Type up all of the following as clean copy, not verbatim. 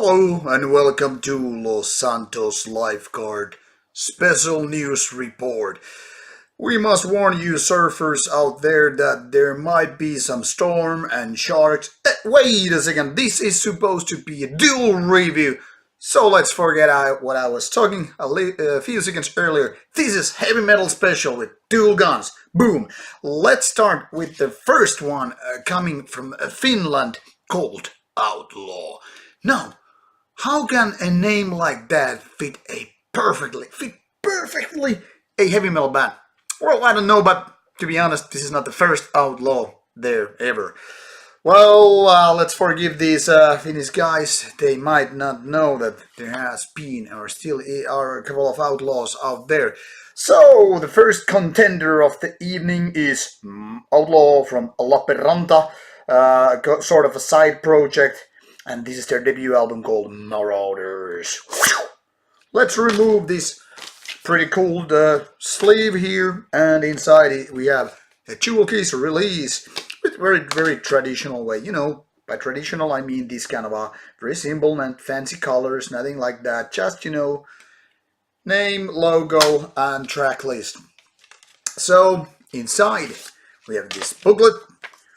Hello and welcome to Los Santos Lifeguard Special News Report. We must warn you surfers out there that there might be some storm and sharks. Wait a second, this is supposed to be a Duel review. So let's forget what I was talking a few seconds earlier. This is heavy metal special with dual guns. Boom. Let's start with the first one coming from Finland called Outlaw. Now, how can a name like that fit perfectly a heavy metal band? Well, I don't know, but to be honest, this is not the first Outlaw there ever. Well, let's forgive these Finnish guys. They might not know that there has been or still are a couple of outlaws out there. So, the first contender of the evening is Outlaw from Rauta, sort of a side project. And this is their debut album called Marauders. Let's remove this pretty cool sleeve here, and inside we have a jewel case release with very traditional way. You know, by traditional I mean this kind of a very simple and fancy colors, nothing like that. Just, you know, name, logo, and track list. So inside we have this booklet,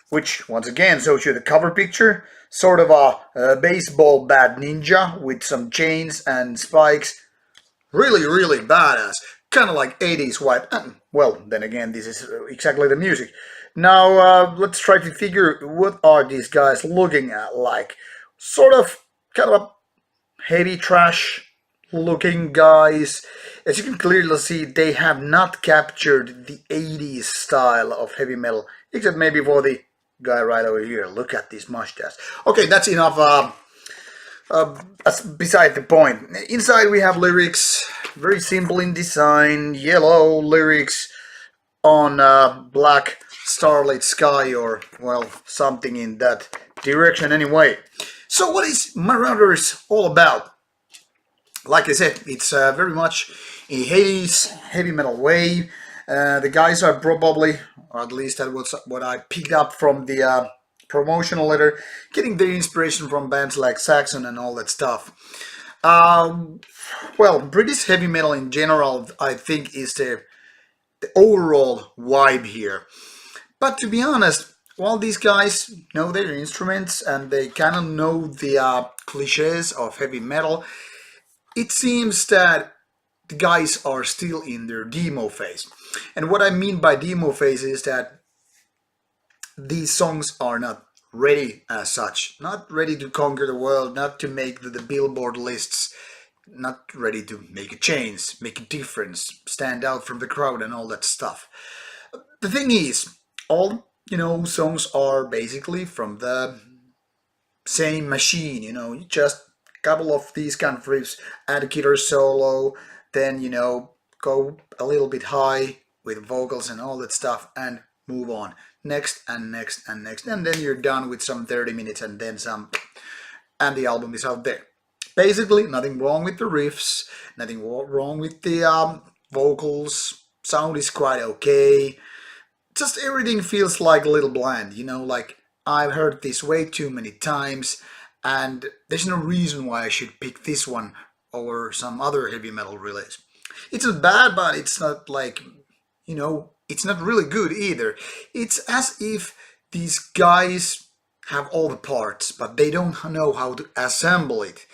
which once again shows you the cover picture. Sort of a baseball bat ninja with some chains and spikes. Really badass. Kind of like 80s vibe. Well, then again, this is exactly the music. Now, let's try to figure what are these guys looking at like. Sort of, kind of a heavy trash looking guys. As you can clearly see, they have not captured the 80s style of heavy metal. Except maybe for the guy right over here. Look at this mustache. Okay, that's enough. That's beside the point. Inside we have lyrics, very simple in design, yellow lyrics on black starlit sky, or well, something in that direction anyway. So what is Marauders all about? Like I said, it's very much a heavy metal way. The guys are probably, or at least that was what I picked up from the promotional letter, getting their inspiration from bands like Saxon and all that stuff. Well, British heavy metal in general, I think, is the overall vibe here. But to be honest, while these guys know their instruments and they kind of know the cliches of heavy metal, it seems that the guys are still in their demo phase. And what I mean by demo phase is that these songs are not ready as such, not ready to conquer the world, not to make the Billboard lists, not ready to make a change, make a difference, stand out from the crowd and all that stuff. The thing is, all, you know, songs are basically from the same machine, you know, just a couple of these kind of riffs, add a guitar solo, then, you know, go a little bit high with vocals and all that stuff and move on. Next and next and next. And then you're done with some 30 minutes and then some. And the album is out there. Basically, nothing wrong with the riffs, nothing wrong with the vocals. Sound is quite okay. Just everything feels like a little bland, you know, like I've heard this way too many times and there's no reason why I should pick this one over some other heavy metal release. It's not bad, but it's not like, you know, it's not really good either. It's as if these guys have all the parts, but they don't know how to assemble it.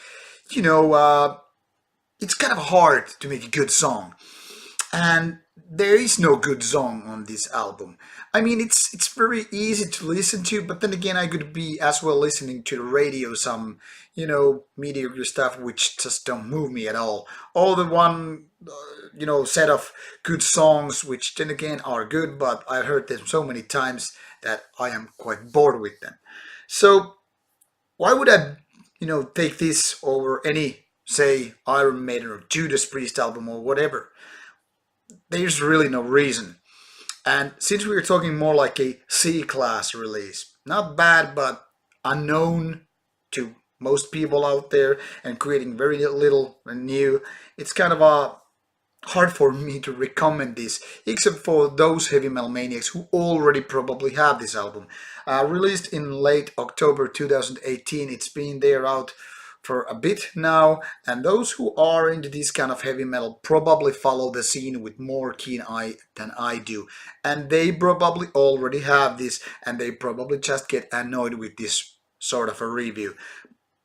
You know, it's kind of hard to make a good song. And there is no good song on this album. I mean, it's very easy to listen to, but then again, I could be as well listening to the radio some, you know, mediocre stuff which just don't move me at all. All the one, you know, set of good songs which then again are good, but I've heard them so many times that I am quite bored with them. So why would I, you know, take this over any, say, Iron Maiden or Judas Priest album or whatever? There's really no reason. And since we're talking more like a C-class release, not bad, but unknown to most people out there and creating very little new, it's kind of hard for me to recommend this, except for those heavy metal maniacs who already probably have this album. Released in late October 2018, it's been there out for a bit now, and those who are into this kind of heavy metal probably follow the scene with more keen eye than I do, and they probably already have this, and they probably just get annoyed with this sort of a review.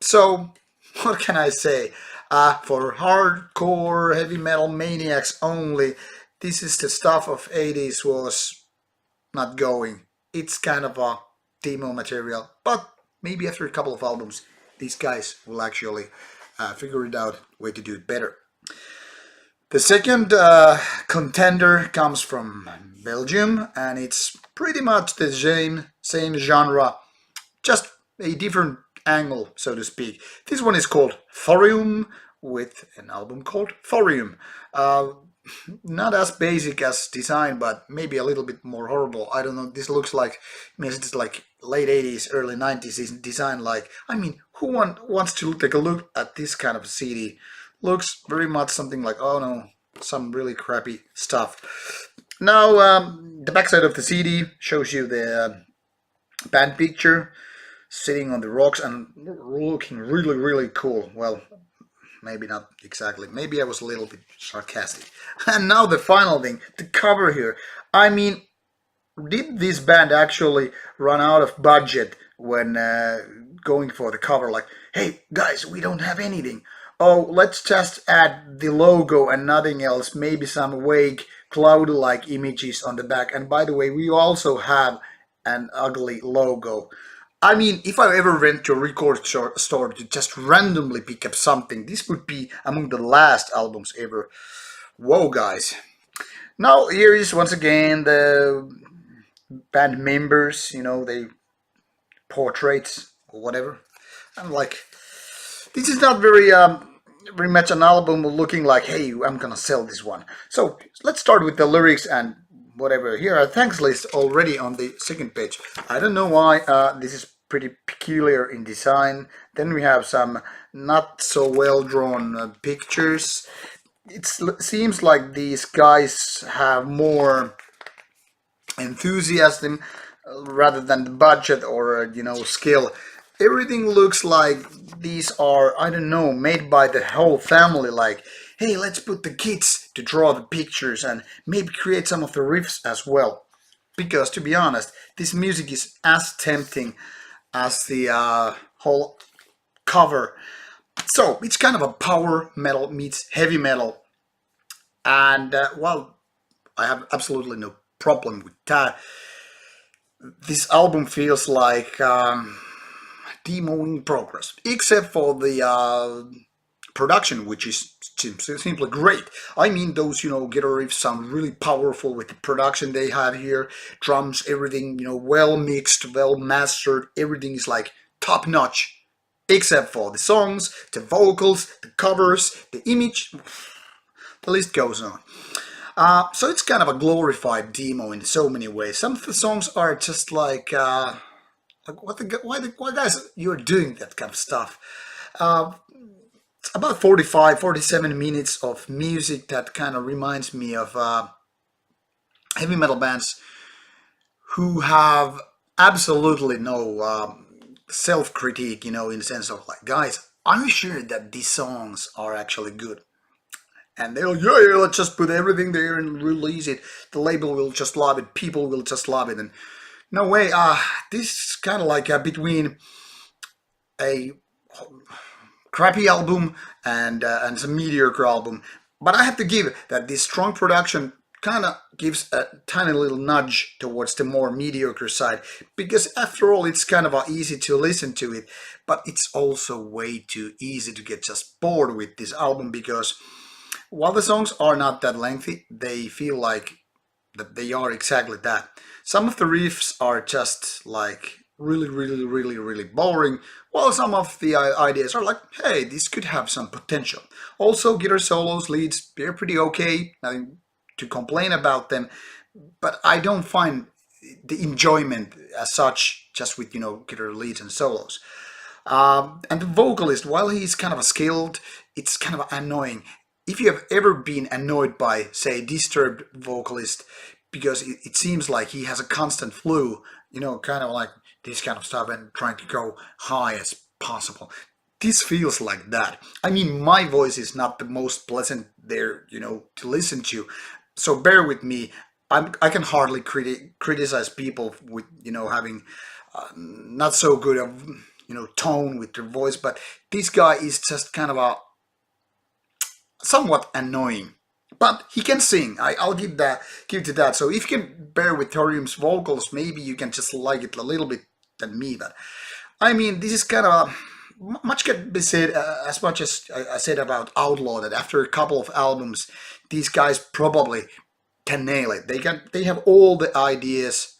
So, what can I say? For hardcore heavy metal maniacs only, this is the stuff of 80s was not going. It's kind of a demo material, but maybe after a couple of albums, these guys will actually figure it out way to do it better. The second contender comes from Belgium, and it's pretty much the same genre, just a different angle, so to speak. This one is called Thorium, with an album called Thorium. Uh, Not as basic as design, but maybe a little bit more horrible. I don't know. This looks like, I mean, it's like late 80s, early 90s design. Like, I mean, wants to take a look at this kind of CD? Looks very much something like, oh no, some really crappy stuff. Now, the backside of the CD shows you the band picture sitting on the rocks and looking really, really cool. Well, maybe not exactly. Maybe I was a little bit sarcastic. And now the final thing, the cover here. I mean, did this band actually run out of budget when going for the cover? Like, hey guys, we don't have anything. Oh, let's just add the logo and nothing else. Maybe some vague cloud-like images on the back. And by the way, we also have an ugly logo. I mean, if I ever went to a record store to just randomly pick up something, this would be among the last albums ever. Whoa, guys. Now, here is once again the band members, they portraits or whatever. I'm like, this is not very much an album looking like, hey, I'm gonna sell this one. So let's start with the lyrics and whatever. Here are thanks list already on the second page. I don't know why this is pretty peculiar in design. Then we have some not so well drawn pictures. It seems like these guys have more enthusiasm rather than the budget or skill. Everything looks like these are, I don't know, made by the whole family. Like, hey, let's put the kids to draw the pictures and maybe create some of the riffs as well. Because to be honest, this music is as tempting as the whole cover. So it's kind of a power metal meets heavy metal, and well, I have absolutely no problem with that. This album feels like demo in progress, except for the production, which is simply great. I mean, those guitar riffs sound really powerful with the production they have here. Drums, everything well mixed, well mastered. Everything is like top notch, except for the songs, the vocals, the covers, the image. The list goes on. So it's kind of a glorified demo in so many ways. Some of the songs are just like why guys you're doing that kind of stuff. It's about 45, 47 minutes of music that kind of reminds me of heavy metal bands who have absolutely no self-critique, in the sense of like, guys, are you sure that these songs are actually good? And they'll, yeah, let's just put everything there and release it. The label will just love it. People will just love it. And no way. This is kind of like between a crappy album and some mediocre album. But I have to give that this strong production kind of gives a tiny little nudge towards the more mediocre side, because after all, it's kind of easy to listen to it, but it's also way too easy to get just bored with this album, because while the songs are not that lengthy, they feel like that they are exactly that. Some of the riffs are just like really, really, really, really boring, while some of the ideas are like, hey, this could have some potential. Also, guitar solos, leads, they're pretty okay, nothing to complain about them, but I don't find the enjoyment as such just with, guitar leads and solos. And the vocalist, while he's kind of skilled, it's kind of annoying. If you have ever been annoyed by, say, a disturbed vocalist, because it seems like he has a constant flu, kind of like this kind of stuff, and trying to go high as possible. this feels like that. I mean, my voice is not the most pleasant there, to listen to. So bear with me. I can hardly criticize people with, having not so good of, tone with their voice, but this guy is just kind of a somewhat annoying. But he can sing. I'll give to that. So if you can bear with Thorium's vocals, maybe you can just like it a little bit than me. But I mean, this is kind of much can be said as much as I said about Outlaw. That after a couple of albums, these guys probably can nail it. They have all the ideas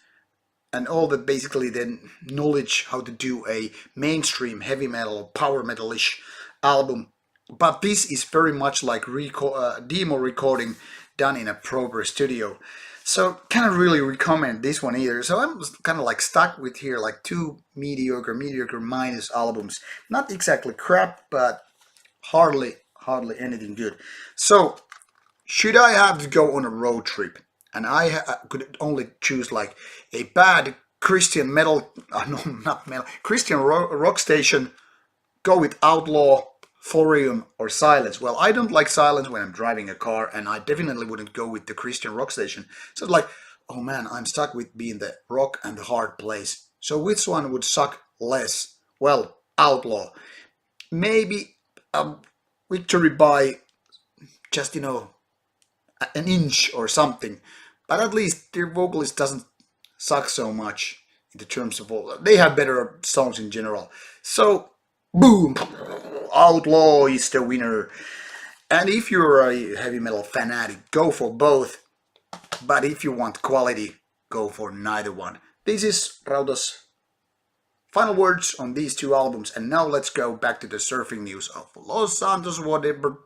and all the basically the knowledge how to do a mainstream heavy metal or power metalish album. But this is very much like demo recording done in a proper studio. So can't really recommend this one either. So I'm kind of like stuck with here like two mediocre minus albums. Not exactly crap, but hardly anything good. So should I have to go on a road trip and I could only choose like a bad Christian metal, no, not metal, Christian rock station, go with Outlaw, Thorium, or Silence. Well, I don't like Silence when I'm driving a car, and I definitely wouldn't go with the Christian rock station. So it's like, oh man, I'm stuck with being the rock and the hard place. So which one would suck less? Well, Outlaw. Maybe a victory by just, an inch or something. But at least their vocalist doesn't suck so much in the terms of vocal. They have better songs in general. So, boom! Outlaw is the winner. And if you're a heavy metal fanatic, go for both. But if you want quality, go for neither one. This is Rauta's final words on these two albums. And now let's go back to the surfing news of Los Santos, whatever.